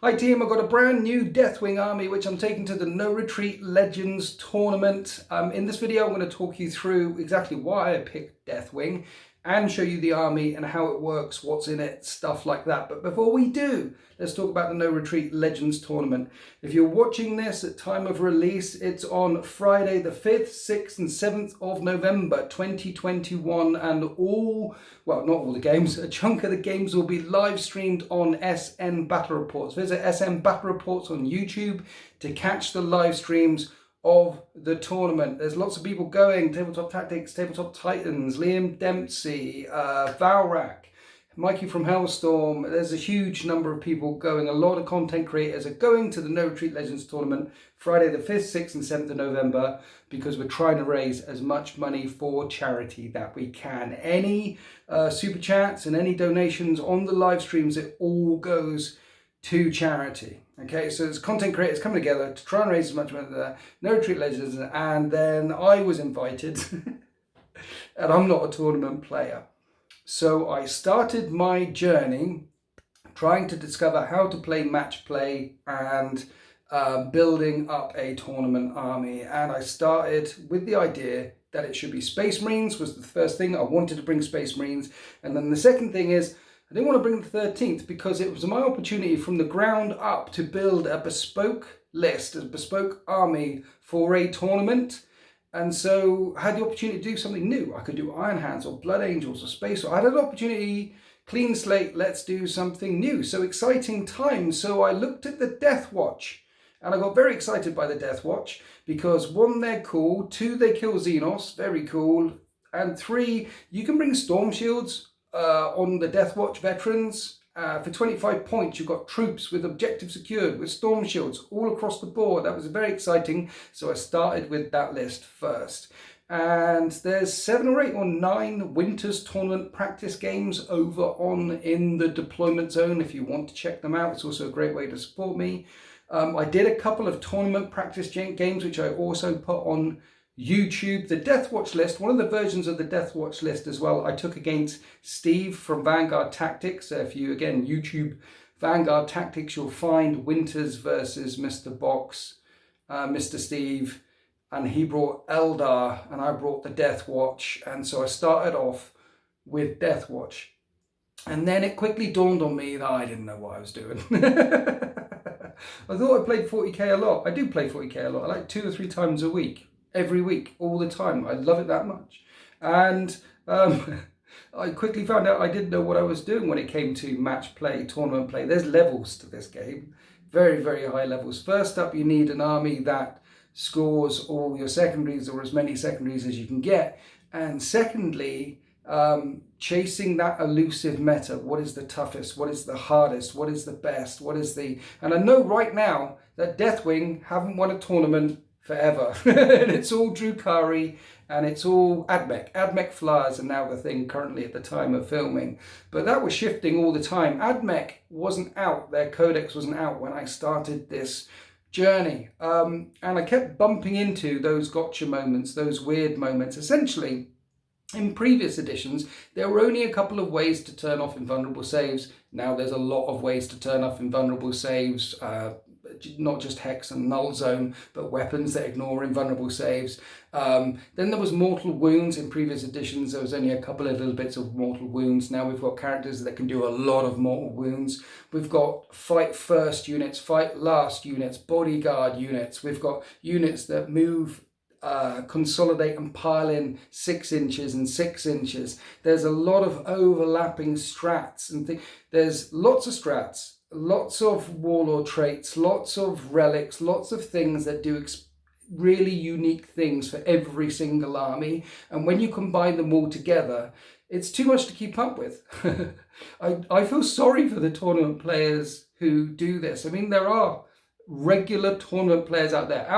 Hi team, I've got a brand new Deathwing army which I'm taking to the No Retreat Legends tournament. In this video I'm going to talk you through exactly why I picked Deathwing and show you the army and how it works, what's in it, stuff like that. But before we do, let's talk about the No Retreat Legends tournament. If you're watching this at time of release, it's on Friday the 5th, 6th and 7th of November 2021, and not all the games, a chunk of the games will be live streamed on SN Battle Reports. Visit SN Battle Reports on YouTube to catch the live streams of the tournament. There's lots of people going: Tabletop Tactics, Tabletop Titans, Liam Dempsey, Valrak, Mikey from Hellstorm. There's a huge number of people going. A lot of content creators are going to the No Retreat Legends tournament Friday the 5th, 6th and 7th of November because we're trying to raise as much money for charity that we can. Any super chats and any donations on the live streams, it all goes to charity. Okay, so it's content creators coming together to try and raise as much money as that. No Retreat Legends, and then I was invited and I'm not a tournament player. So I started my journey trying to discover how to play match play and building up a tournament army. And I started with the idea that it should be Space Marines was the first thing. I wanted to bring Space Marines. And then the second thing is I didn't want to bring the 13th because it was my opportunity from the ground up to build a bespoke list, a bespoke army for a tournament. And so I had the opportunity to do something new. I could do Iron Hands or Blood Angels or Space. I had an opportunity, clean slate, let's do something new. So exciting times. So I looked at the Death Watch and I got very excited by the Death Watch because 1, they're cool, 2, they kill Xenos, very cool, and 3, you can bring Storm Shields on the Death Watch veterans. For 25 points, you've got troops with objectives secured, with storm shields all across the board. That was very exciting. So I started with that list first. And there's 7 or 8 or 9 Winters tournament practice games over on in the deployment zone if you want to check them out. It's also a great way to support me. I did a couple of tournament practice games, which I also put on YouTube. The Death Watch list, one of the versions of the Death Watch list as well, I took against Steve from Vanguard Tactics. If you, again, YouTube Vanguard Tactics, you'll find Winters versus Mr. Box, Mr. Steve, and he brought Eldar and I brought the Death Watch. And so I started off with Death Watch. And then it quickly dawned on me that I didn't know what I was doing. I thought I played 40k a lot. I do play 40k a lot. I like 2 or 3 times a week. Every week, all the time. I love it that much. And I quickly found out I didn't know what I was doing when it came to match play, tournament play. There's levels to this game. Very, very high levels. First up, you need an army that scores all your secondaries or as many secondaries as you can get. And secondly, chasing that elusive meta. What is the toughest? What is the hardest? What is the best? What is the... And I know right now that Deathwing haven't won a tournament forever. And it's all Drukari and it's all Admech. Admech flyers are now the thing currently at the time of filming. But that was shifting all the time. Admech wasn't out. Their codex wasn't out when I started this journey. And I kept bumping into those gotcha moments, those weird moments. Essentially, in previous editions, there were only a couple of ways to turn off invulnerable saves. Now there's a lot of ways to turn off invulnerable saves. Not just Hex and Null Zone, but weapons that ignore invulnerable saves. Then there was Mortal Wounds. In previous editions, there was only a couple of little bits of Mortal Wounds. Now we've got characters that can do a lot of Mortal Wounds. We've got Fight First units, Fight Last units, Bodyguard units. We've got units that move, consolidate and pile in 6 inches and 6 inches. There's a lot of overlapping strats and things. There's lots of strats. Lots of warlord traits, lots of relics, lots of things that do really unique things for every single army. And when you combine them all together, it's too much to keep up with. I feel sorry for the tournament players who do this. I mean, there are regular tournament players out there.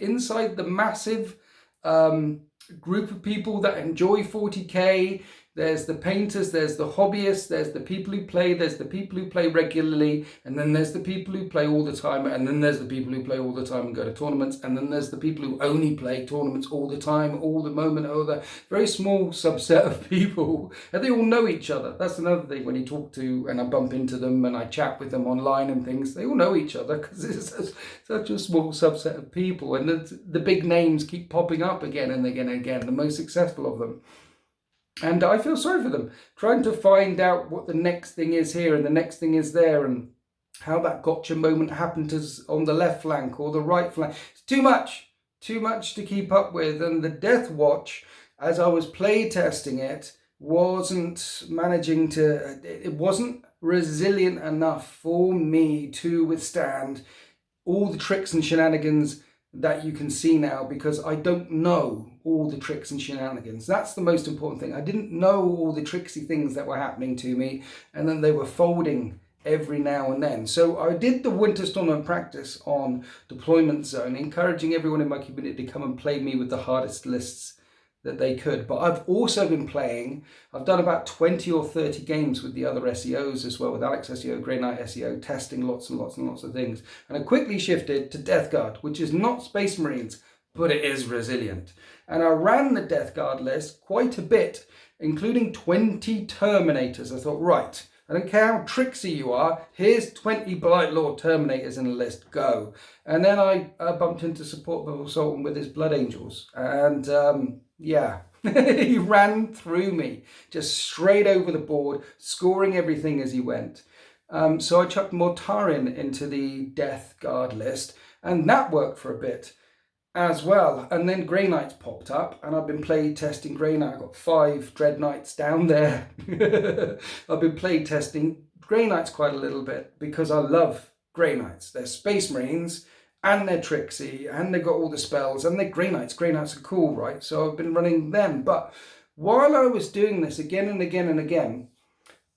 Inside the massive group of people that enjoy 40k, There's the painters, there's the hobbyists, there's the people who play, there's the people who play regularly, and then there's the people who play all the time, and then there's the people who play all the time and go to tournaments, and then there's the people who only play tournaments all the time, all the moment, the very small subset of people, and they all know each other. That's another thing when you talk to, and I bump into them and I chat with them online and things, they all know each other because it's such a small subset of people, and the big names keep popping up again and again and again, the most successful of them. And I feel sorry for them, trying to find out what the next thing is here and the next thing is there, and how that gotcha moment happened on the left flank or the right flank. It's too much to keep up with. And the Death Watch, as I was play testing it, wasn't it wasn't resilient enough for me to withstand all the tricks and shenanigans that you can see now, because I don't know all the tricks and shenanigans. That's the most important thing. I didn't know all the tricksy things that were happening to me, and then they were folding every now and then. So I did the Winter Tournament practice on Deployment Zone, encouraging everyone in my community to come and play me with the hardest lists that they could. But I've also been playing, I've done about 20 or 30 games with the other SEOs as well, with Alex SEO, Grey Knight SEO, testing lots and lots and lots of things. And I quickly shifted to Death Guard, which is not Space Marines, but it is resilient. And I ran the Death Guard list quite a bit, including 20 Terminators. I thought, right, I don't care how tricksy you are, here's 20 Blight Lord Terminators in the list, go. And then I bumped into Support Level Sultan with his Blood Angels, and yeah, he ran through me, just straight over the board, scoring everything as he went. So I chucked Mortarion into the Death Guard list, and that worked for a bit as well. And then Grey Knights popped up, and I've been play testing Grey Knight. I've got 5 Dread Knights down there. I've been play testing Grey Knights quite a little bit because I love Grey Knights. They're Space Marines, and they're tricksy, and they've got all the spells, and they're Grey Knights. Grey Knights are cool, right? So I've been running them. But while I was doing this again and again and again,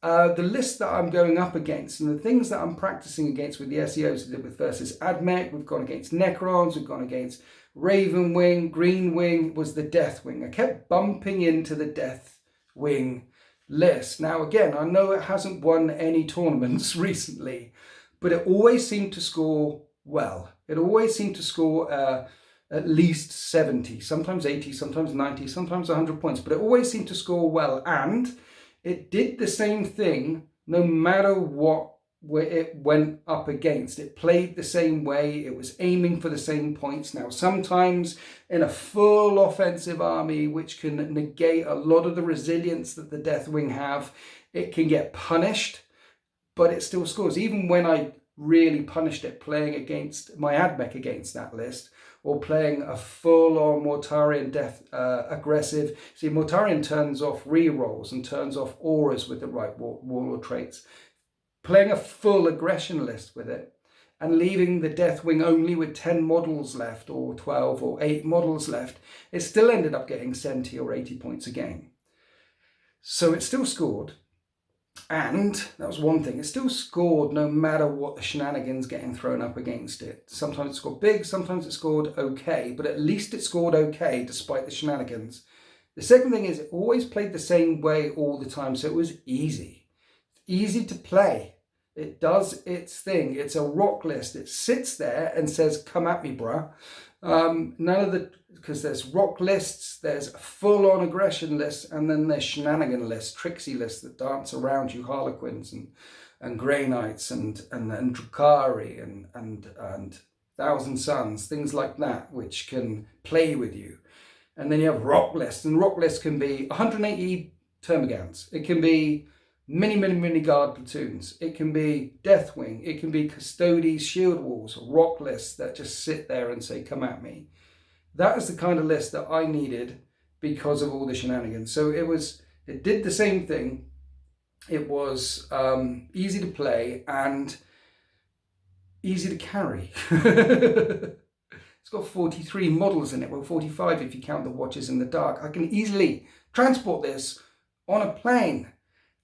the list that I'm going up against and the things that I'm practicing against with the SEOs, I did with versus Admech, we've gone against Necrons, we've gone against Raven Wing, Green Wing, was the Deathwing. I kept bumping into the Deathwing list. Now again, I know it hasn't won any tournaments recently, but it always seemed to score well. It always seemed to score at least 70, sometimes 80, sometimes 90, sometimes 100 points, but it always seemed to score well. And it did the same thing no matter what where it went up against. It played the same way. It was aiming for the same points. Now, sometimes in a full offensive army, which can negate a lot of the resilience that the Deathwing have, it can get punished, but it still scores. Even when I really punished it playing against my Admech against that list, or playing a full-on Mortarion aggressive. See, Mortarion turns off rerolls and turns off auras with the right warlord traits. Playing a full aggression list with it and leaving the Deathwing only with 10 models left, or 12 or 8 models left, it still ended up getting 70 or 80 points a game. So it still scored. And that was one thing, it still scored no matter what the shenanigans getting thrown up against it. Sometimes it scored big, sometimes it scored okay, but at least it scored okay despite the shenanigans. The second thing is it always played the same way all the time, so it was easy. Easy to play. It does its thing. It's a rock list. It sits there and says, come at me, bruh. Because there's rock lists, there's full-on aggression lists, and then there's shenanigan lists, tricksy lists that dance around you, Harlequins and Grey Knights and Drukhari and Thousand Suns, things like that, which can play with you. And then you have rock lists, and rock lists can be 180 Termagants. It can be many guard platoons. It can be Deathwing. It can be Custodes, Shield Walls, rock lists that just sit there and say, come at me. That is the kind of list that I needed because of all the shenanigans. So it did the same thing. It was easy to play and easy to carry. It's got 43 models in it. Well, 45 if you count the Watches in the Dark. I can easily transport this on a plane.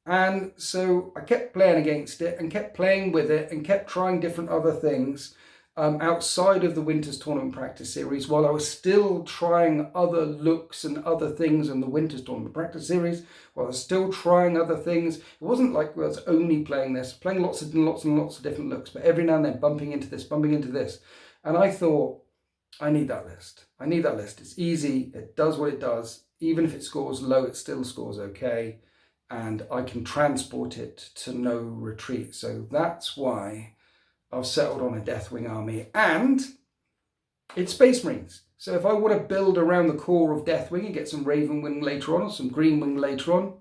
And so I kept playing against it and kept playing with it and kept trying different other things. outside of the Winter's Tournament Practice Series, while I was still trying other looks and other things in the Winter's Tournament Practice Series, while I was still trying other things. It wasn't like I was only playing this, playing lots and lots of different looks, but every now and then bumping into this, bumping into this. And I thought, I need that list. I need that list. It's easy. It does what it does. Even if it scores low, it still scores okay. And I can transport it to no retreat. So that's why I've settled on a Deathwing army, and it's Space Marines. So if I want to build around the core of Deathwing and get some Raven Wing later on or some Green Wing later on,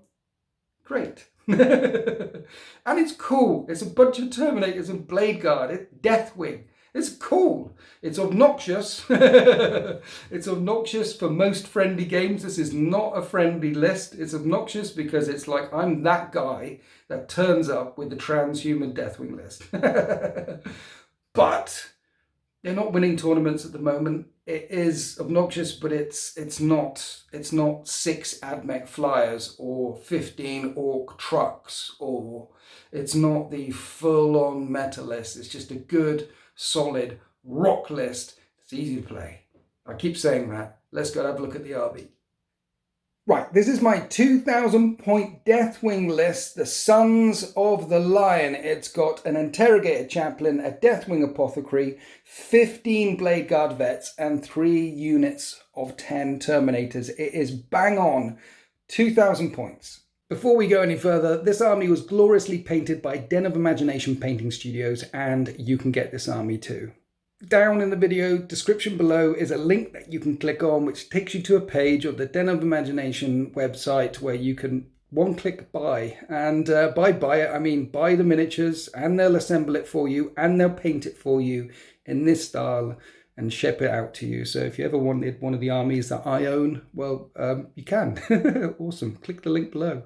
great. And it's cool. It's a bunch of Terminators and Blade Guard. It's Deathwing. It's cool. It's obnoxious. It's obnoxious for most friendly games. This is not a friendly list. It's obnoxious because it's like I'm that guy that turns up with the transhuman Deathwing list. But they're not winning tournaments at the moment. It is obnoxious, but it's not 6 AdMech flyers or 15 Orc trucks, or it's not the full-on meta list. It's just a good, solid rock list. It's easy to play. I keep saying that. Let's go have a look at the RB. Right, this is my 2,000 point Deathwing list, the Sons of the Lion. It's got an Interrogator Chaplain, a Deathwing Apothecary, 15 Blade Guard Vets, and 3 units of 10 Terminators. It is bang on 2,000 points. Before we go any further, this army was gloriously painted by Den of Imagination Painting Studios, and you can get this army too. Down in the video description below is a link that you can click on, which takes you to a page of the Den of Imagination website where you can one-click buy. And by buy it, I mean buy the miniatures, and they'll assemble it for you, and they'll paint it for you in this style and ship it out to you. So if you ever wanted one of the armies that I own, well, you can. Awesome. Click the link below.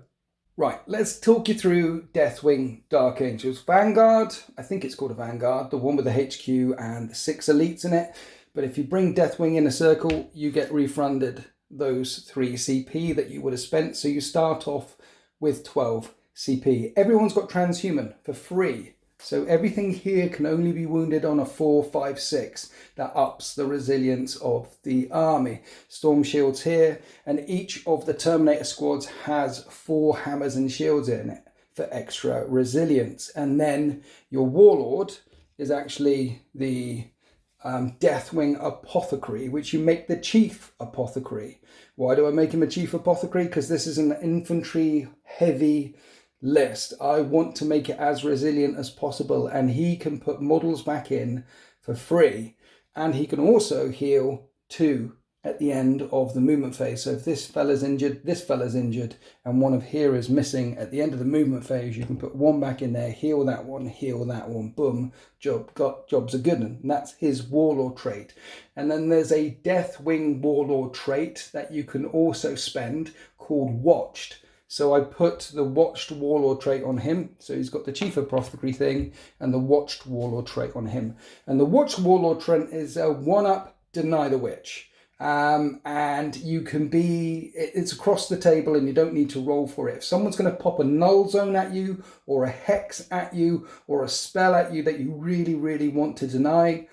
Right, let's talk you through Deathwing Dark Angels. Vanguard, I think it's called a Vanguard, the one with the HQ and the 6 elites in it. But if you bring Deathwing in a circle, you get refunded those 3 CP that you would have spent. So you start off with 12 CP. Everyone's got transhuman for free. So everything here can only be wounded on a 4, 5, 6. That ups the resilience of the army. Storm shields here, and each of the Terminator squads has 4 hammers and shields in it for extra resilience. And then your warlord is actually the Deathwing Apothecary, which you make the Chief Apothecary. Why do I make him a Chief Apothecary? Because this is an infantry heavy list. I want to make it as resilient as possible, and he can put models back in for free, and he can also heal 2 at the end of the movement phase. So if this fella's injured, this fella's injured, and one of here is missing at the end of the movement phase, you can put 1 back in there, heal that one, boom, job's a good one. And that's his warlord trait. And then there's a Deathwing warlord trait that you can also spend called Watched. So I put the Watched Warlord trait on him. So he's got the Chief Apothecary thing and the Watched Warlord trait on him. And the Watched Warlord trait is a 1-up Deny the Witch. And you can be, it's across the table and you don't need to roll for it. If someone's going to pop a null zone at you, or a hex at you, or a spell at you that you really, really want to deny,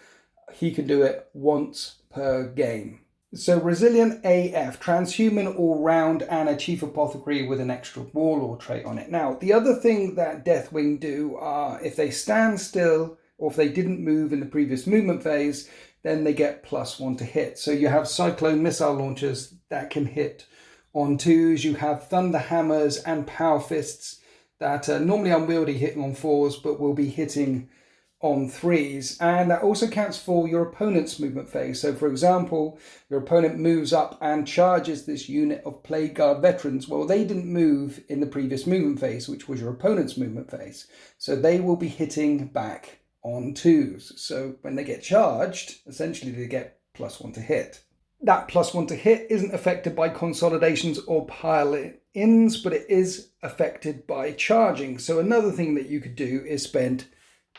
he can do it once per game. So resilient AF, transhuman all round, and a Chief Apothecary with an extra warlord trait on it. Now, the other thing that Deathwing do are if they stand still, or if they didn't move in the previous movement phase, then they get +1 to hit. So you have Cyclone missile launchers that can hit on 2s. You have Thunder Hammers and Power Fists that are normally unwieldy, hitting on 4s, but will be hitting on 3s, and that also counts for your opponent's movement phase. So for example, your opponent moves up and charges this unit of Plague Guard veterans. Well, they didn't move in the previous movement phase, which was your opponent's movement phase. So they will be hitting back on 2s. So when they get charged, essentially they get +1 to hit. That +1 to hit isn't affected by consolidations or pile-ins, but it is affected by charging. So another thing that you could do is spend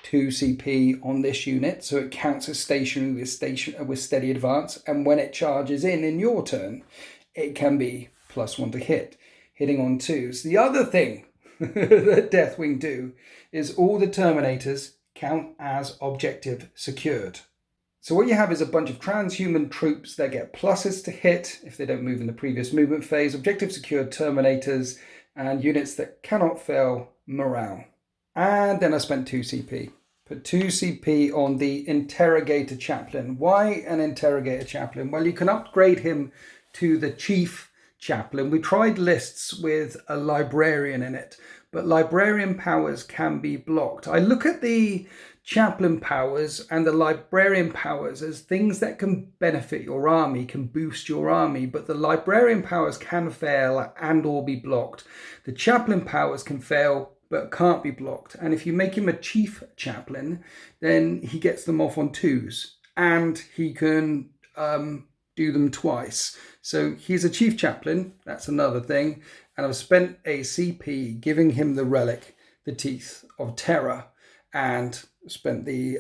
2 CP on this unit, so it counts as stationary with steady advance, and when it charges in your turn, it can be +1 to hit, hitting on 2s. The other thing that Deathwing do is all the Terminators count as objective secured. So what you have is a bunch of transhuman troops that get pluses to hit if they don't move in the previous movement phase, objective secured Terminators, and units that cannot fail morale. And then I spent 2 CP. Put 2 CP on the Interrogator Chaplain. Why an Interrogator Chaplain? Well, you can upgrade him to the Chief Chaplain. We tried lists with a Librarian in it, but Librarian powers can be blocked. I look at the Chaplain powers and the Librarian powers as things that can benefit your army, can boost your army, but the Librarian powers can fail and or be blocked. The Chaplain powers can fail but can't be blocked. And if you make him a Chief Chaplain, then he gets them off on 2s and he can do them twice. So he's a Chief Chaplain, that's another thing. And I've spent a CP giving him the relic, the Teeth of Terror, and spent the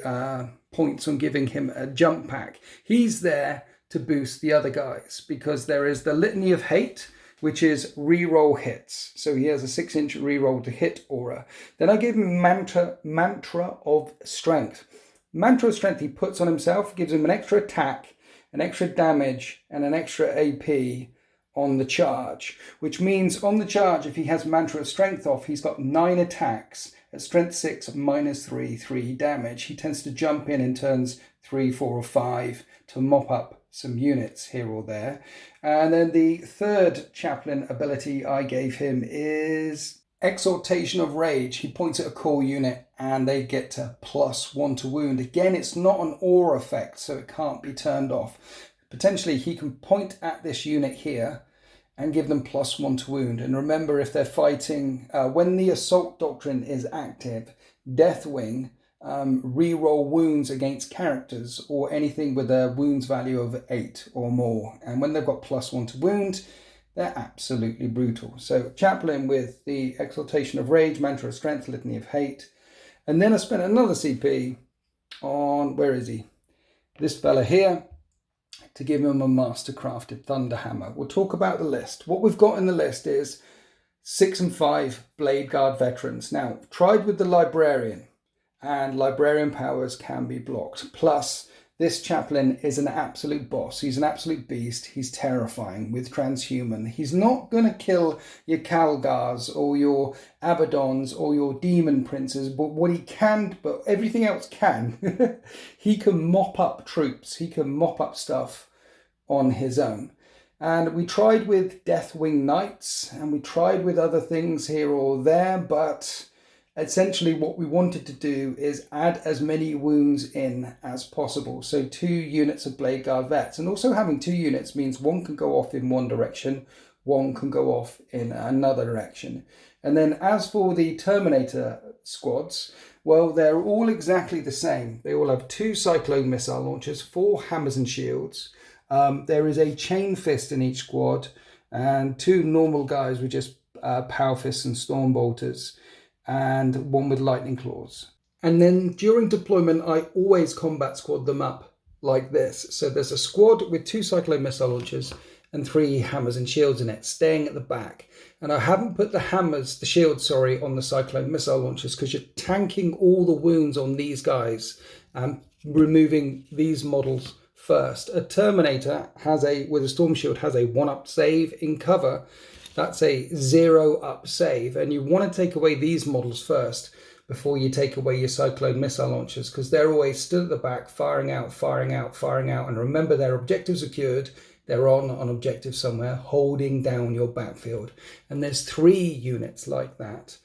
points on giving him a jump pack. He's there to boost the other guys because there is the Litany of Hate, which is reroll hits. So he has a 6-inch reroll to hit aura. Then I gave him Mantra of Strength. Mantra of Strength he puts on himself, gives him an extra attack, an extra damage, and an extra AP on the charge, which means on the charge, if he has Mantra of Strength off, he's got 9 attacks at strength 6 -3 damage. He tends to jump in turns 3, 4, or 5 to mop up some units here or there. And then the third Chaplain ability I gave him is Exhortation of Rage. He points at a core unit and they get to +1 to wound. Again, it's not an aura effect, so it can't be turned off. Potentially he can point at this unit here and give them +1 to wound. And remember, if they're fighting, when the Assault Doctrine is active, Deathwing reroll wounds against characters or anything with a wounds value of 8 or more. And when they've got +1 to wound, they're absolutely brutal. So Chaplain with the Exhortation of Rage, Mantra of Strength, Litany of Hate. And then I spent another CP on, where is he? This fella here, to give him a mastercrafted Thunderhammer. We'll talk about the list. What we've got in the list is 6 and 5 Blade Guard veterans. Now, tried with the Librarian, and Librarian powers can be blocked. Plus, this Chaplain is an absolute boss. He's an absolute beast. He's terrifying with transhuman. He's not going to kill your Calgars or your Abaddons or your Demon Princes, but what he can, but everything else can, he can mop up troops. He can mop up stuff on his own. And we tried with Deathwing Knights, and we tried with other things here or there, but essentially what we wanted to do is add as many wounds in as possible. So 2 units of Blade Guard vets, and also having 2 units means one can go off in one direction, one can go off in another direction. And then as for the Terminator Squads, well, they're all exactly the same. They all have 2 Cyclone missile launchers, 4 hammers and shields. There is a chain fist in each squad, and 2 normal guys with just power fists and storm bolters, and 1 with lightning claws. And then during deployment, I always combat squad them up like this. So there's a squad with 2 Cyclone missile launchers and 3 hammers and shields in it, staying at the back. And I haven't put the shields, on the Cyclone missile launchers because you're tanking all the wounds on these guys and removing these models first. A Terminator with a Storm Shield has a 1-up save in cover. That's a 0-up save, and you want to take away these models first before you take away your Cyclone missile launchers, because they're always stood at the back, firing out, and remember, their objectives secured. They're on an objective somewhere, holding down your backfield. And there's 3 units like that,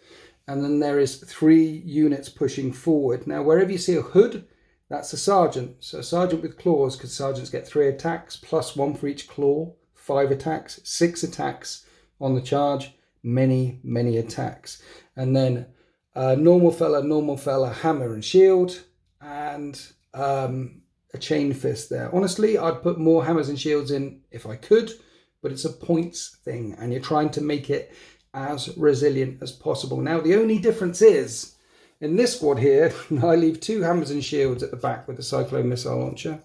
and then there is 3 units pushing forward. Now, wherever you see a hood, that's a sergeant. So a sergeant with claws, because sergeants get 3 attacks, +1 for each claw, 5 attacks, 6 attacks on the charge, many attacks. And then normal fella, hammer and shield, and a chain fist there. Honestly, I'd put more hammers and shields in if I could, but it's a points thing, and you're trying to make it as resilient as possible. Now, the only difference is, in this squad here, I leave 2 hammers and shields at the back with the Cyclone missile launcher,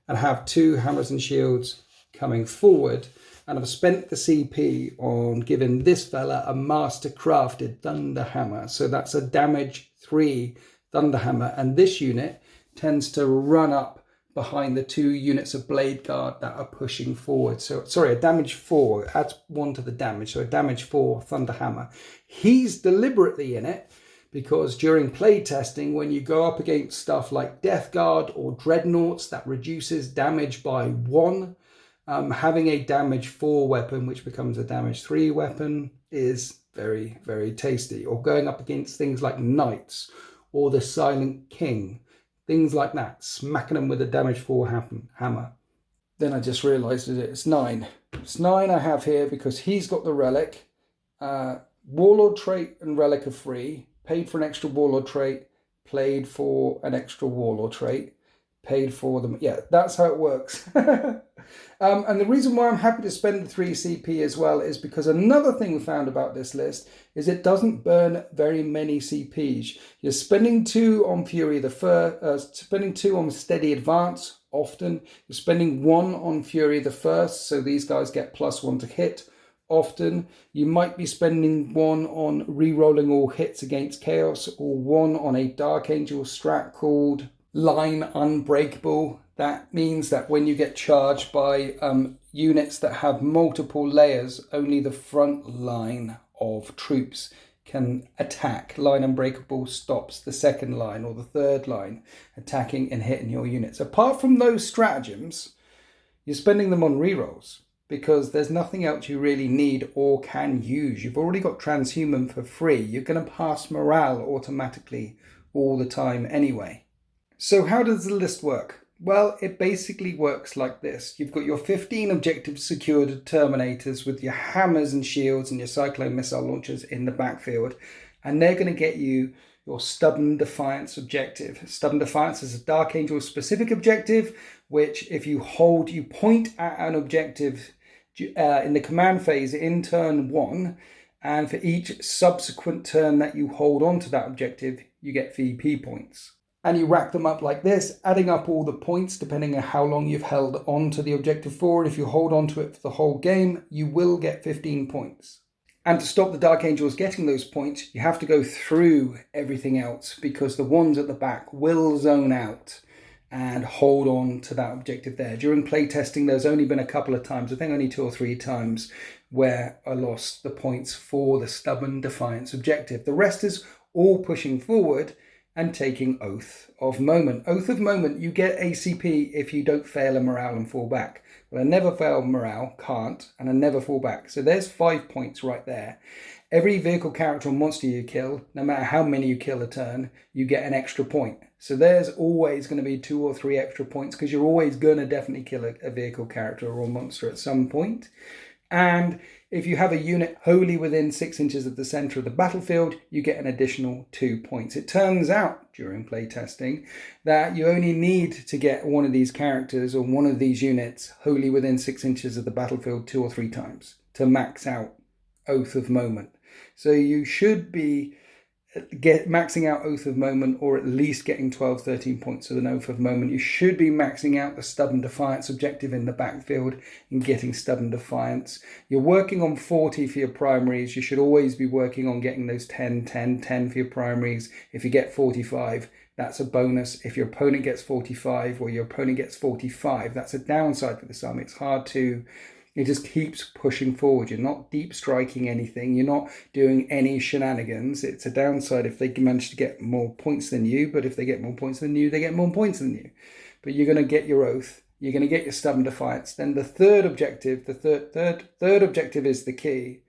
and have 2 hammers and shields coming forward. And I've spent the CP on giving this fella a master-crafted Thunderhammer. So that's a damage 3 Thunderhammer. And this unit tends to run up behind the 2 units of Blade Guard that are pushing forward. So, sorry, a damage 4, adds 1 to the damage, so a damage 4 Thunderhammer. He's deliberately in it because during play testing, when you go up against stuff like Death Guard or Dreadnoughts that reduces damage by 1, having a damage 4 weapon, which becomes a damage 3 weapon, is very, very tasty. Or going up against things like Knights or the Silent King, things like that, smacking them with a damage 4 hammer. Then I just realised that it's 9. It's 9 I have here because he's got the relic. Warlord trait and relic are free. Paid for an extra Warlord trait. Played for an extra Warlord trait. Paid for them. Yeah, that's how it works. And the reason why I'm happy to spend the 3 CP as well is because another thing we found about this list is it doesn't burn very many CPs. You're spending 2 on Fury the First, spending 2 on Steady Advance often. You're spending 1 on Fury the First, so these guys get +1 to hit often. You might be spending 1 on re-rolling all hits against Chaos, or 1 on a Dark Angel strat called Line Unbreakable. That means that when you get charged by units that have multiple layers, only the front line of troops can attack. Line Unbreakable stops the second line or the third line attacking and hitting your units. Apart from those stratagems, you're spending them on rerolls because there's nothing else you really need or can use. You've already got Transhuman for free. You're going to pass morale automatically all the time anyway. So how does the list work? Well, it basically works like this. You've got your 15 objectives secured Terminators with your hammers and shields and your Cyclone missile launchers in the backfield. And they're going to get you your Stubborn Defiance objective. Stubborn Defiance is a Dark Angel specific objective, which if you hold, you point at an objective in the command phase in turn 1. And for each subsequent turn that you hold on to that objective, you get VP points. And you rack them up like this, adding up all the points depending on how long you've held on to the objective for. And if you hold on to it for the whole game, you will get 15 points. And to stop the Dark Angels getting those points, you have to go through everything else because the ones at the back will zone out and hold on to that objective there. During playtesting, there's only been a couple of times, I think only 2 or 3 times, where I lost the points for the Stubborn Defiance objective. The rest is all pushing forward and taking Oath of Moment. Oath of Moment, you get ACP if you don't fail a morale and fall back. Well, I never fail morale, can't, and I never fall back. So there's 5 points right there. Every vehicle, character, or monster you kill, no matter how many you kill a turn, you get an extra point. So there's always going to be 2 or 3 extra points because you're always going to definitely kill a vehicle, character, or monster at some point. And if you have a unit wholly within 6 inches of the center of the battlefield, you get an additional 2 points. It turns out during playtesting that you only need to get one of these characters or one of these units wholly within 6 inches of the battlefield 2 or 3 times to max out Oath of Moment. So you should be maxing out Oath of Moment, or at least getting 12-13 points of an Oath of Moment. You should be maxing out the Stubborn Defiance objective in the backfield and getting Stubborn Defiance. You're working on 40 for your primaries. You should always be working on getting those 10, 10, 10 for your primaries. If you get 45, that's a bonus. If your opponent gets 45 or your opponent gets 45, that's a downside for this army. It's hard to... It just keeps pushing forward. You're not deep striking anything. You're not doing any shenanigans. It's a downside if they manage to get more points than you. But if they get more points than you, they get more points than you. But you're going to get your Oath. You're going to get your Stubborn Defiance. Then the third objective, the third objective is the key.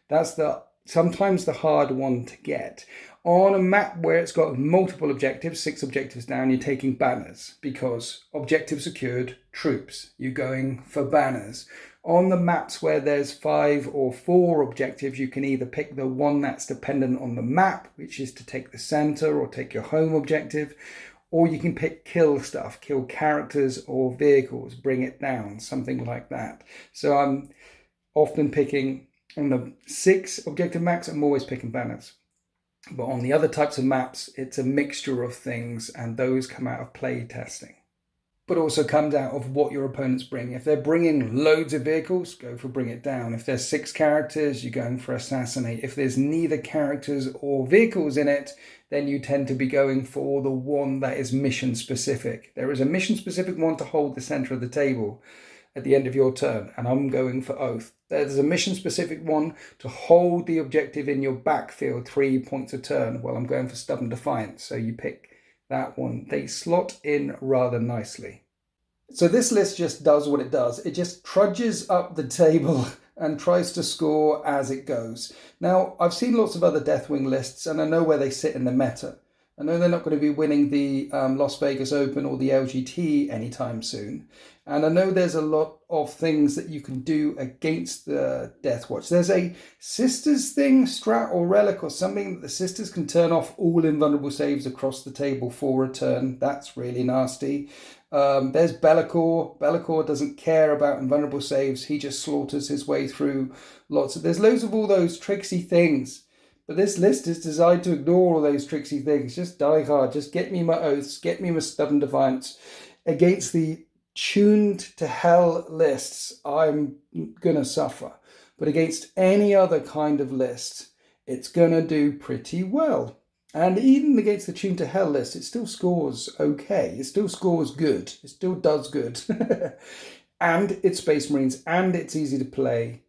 That's sometimes the hard one to get. On a map where it's got multiple objectives, 6 objectives down, you're taking banners because objective secured, troops. You're going for banners. On the maps where there's 5 or 4 objectives, you can either pick the one that's dependent on the map, which is to take the center or take your home objective, or you can pick kill stuff, kill characters or vehicles, bring it down, something like that. So I'm often picking, on the 6 objective max, I'm always picking banners. But on the other types of maps, it's a mixture of things, and those come out of play testing. but also comes out of what your opponents bring. If they're bringing loads of vehicles, go for Bring It Down. If there's 6 characters, you're going for Assassinate. If there's neither characters or vehicles in it, then you tend to be going for the one that is mission specific. There is a mission specific one to hold the center of the table at the end of your turn, and I'm going for Oath. There's a mission specific one to hold the objective in your backfield 3 points a turn. Well, I'm going for Stubborn Defiance, so you pick that one. They slot in rather nicely. So this list just does what it does. It just trudges up the table and tries to score as it goes. Now, I've seen lots of other Deathwing lists, and I know where they sit in the meta. I know they're not going to be winning the Las Vegas Open or the LGT anytime soon. And I know there's a lot of things that you can do against the Death Watch. There's a Sisters thing, Strat or Relic or something that the Sisters can turn off all invulnerable saves across the table for a turn. That's really nasty. There's Be'lakor. Be'lakor doesn't care about invulnerable saves. He just slaughters his way through lots of... There's loads of all those tricksy things. But this list is designed to ignore all those tricksy things. Just die hard. Just get me my Oaths. Get me my Stubborn Defiance. Against the tuned to hell lists, I'm going to suffer. But against any other kind of list, it's going to do pretty well. And even against the tuned to hell list, it still scores okay. It still scores good. It still does good. And it's Space Marines, and it's easy to play.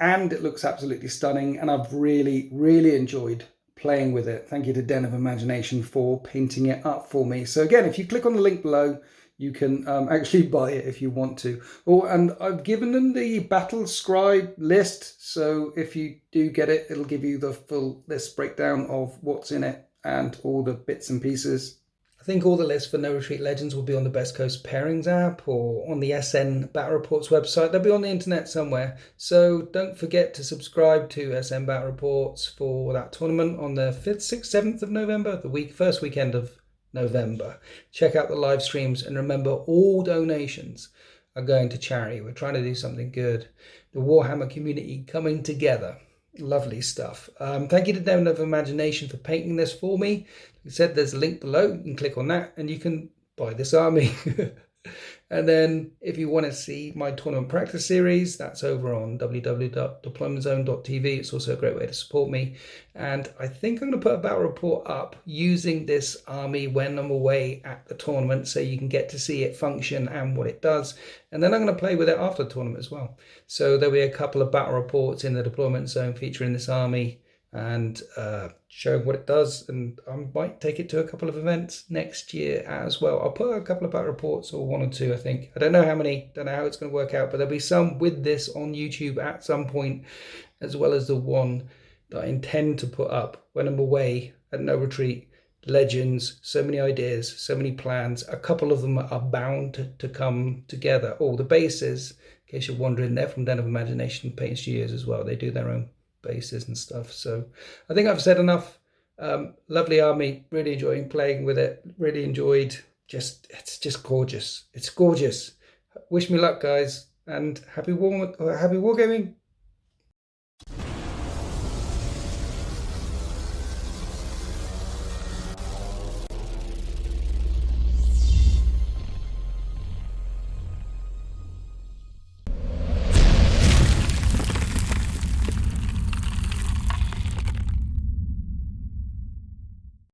And it looks absolutely stunning, and I've really, really enjoyed playing with it. Thank you to Den of Imagination for painting it up for me. So again, if you click on the link below, you can actually buy it if you want to. Oh, and I've given them the Battle Scribe list, so if you do get it, it'll give you the full list breakdown of what's in it and all the bits and pieces. I think all the lists for No Retreat Legends will be on the Best Coast Pairings app or on the SN Battle Reports website. They'll be on the internet somewhere. So don't forget to subscribe to SN Battle Reports for that tournament on the 5th, 6th, 7th of November, the first weekend of November. Check out the live streams, and remember, all donations are going to charity. We're trying to do something good. The Warhammer community coming together. Lovely stuff. Thank you to Den of Imagination for painting this for me. Like I said, there's a link below. You can click on that and you can buy this army. And then if you want to see my tournament practice series, that's over on www.deploymentzone.tv. It's also a great way to support me. And I think I'm going to put a battle report up using this army when I'm away at the tournament, so you can get to see it function and what it does. And then I'm going to play with it after the tournament as well. So there'll be a couple of battle reports in the deployment zone featuring this army and showing what it does, and I might take it to a couple of events next year as well. I'll put a couple of battle reports, or 1 or 2, I think. I don't know how many, don't know how it's going to work out, but there'll be some with this on YouTube at some point, as well as the one that I intend to put up when I'm away at No Retreat Legends. So many ideas, so many plans. A couple of them are bound to come together. Oh, the bases, in case you're wondering, they're from Den of Imagination Paint Studios as well. They do their own bases and stuff. So I think I've said enough. Lovely army, really enjoying playing with it, really enjoyed. It's just gorgeous. It's gorgeous. Wish me luck, guys, and happy wargaming.